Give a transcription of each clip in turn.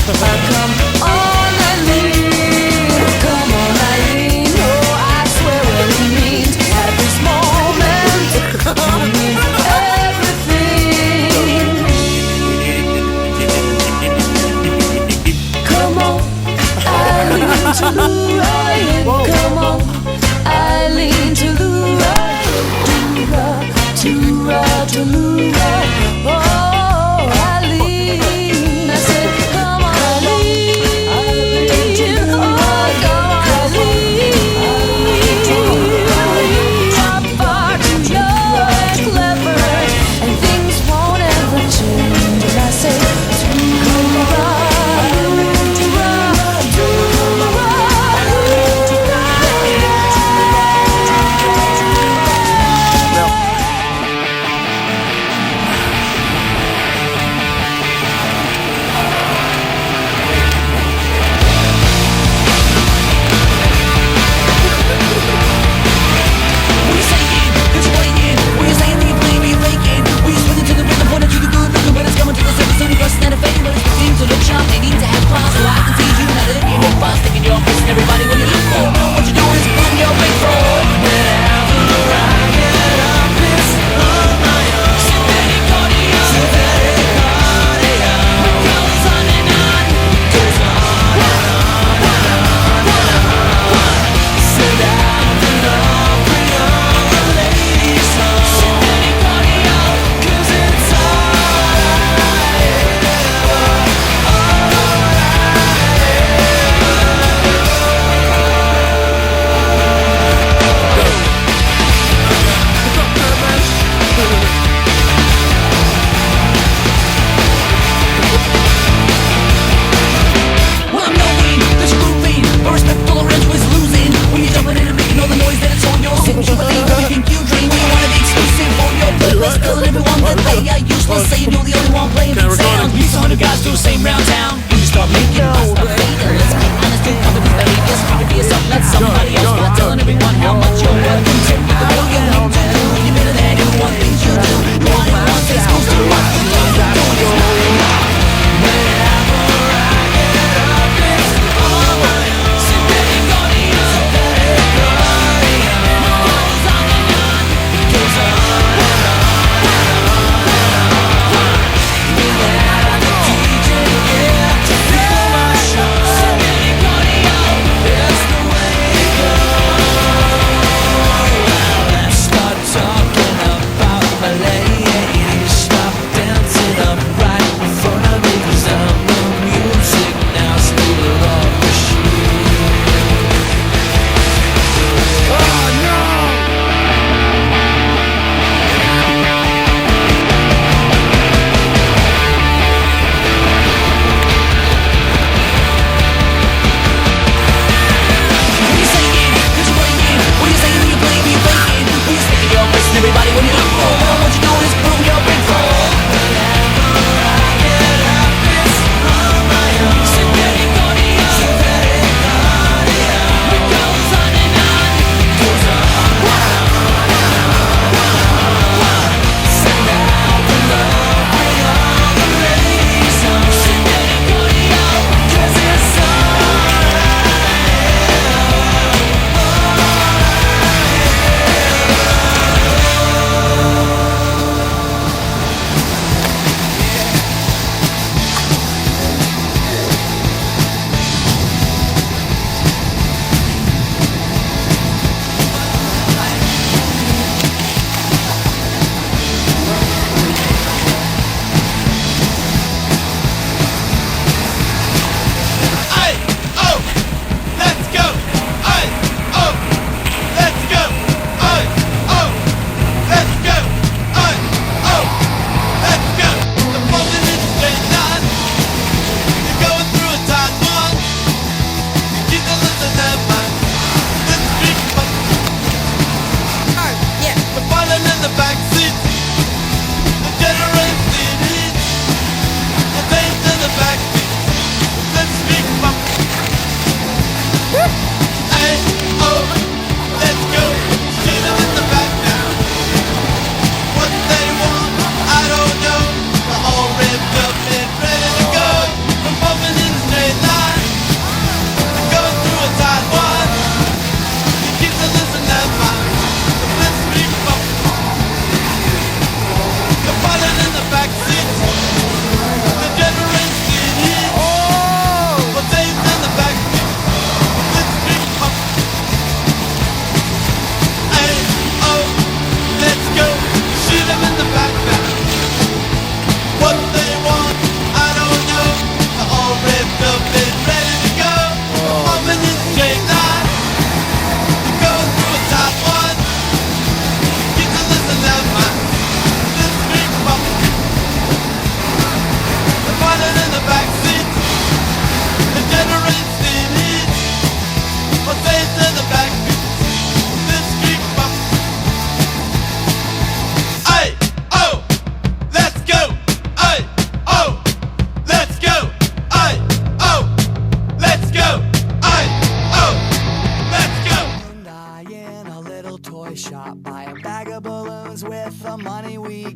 Come on, Eileen. Come on, Eileen. Oh, I swear what it means at this moment. You mean everything. Come on, Eileen, to the right. Come on, Eileen, to the right. To the right. Oh, Eileen. I said, come on, Eileen. Oh, come on, Eileen. How far too young and clever, and things won't ever change. And I say, to the right, to the right, to the right.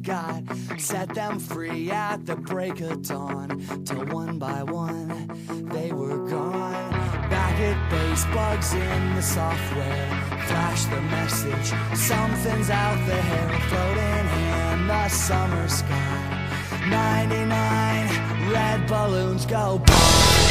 got. Set them free at the break of dawn, till one by one they were gone. Back at base, bugs in the software flash the message, something's out there, floating in the summer sky. 99 red balloons go by.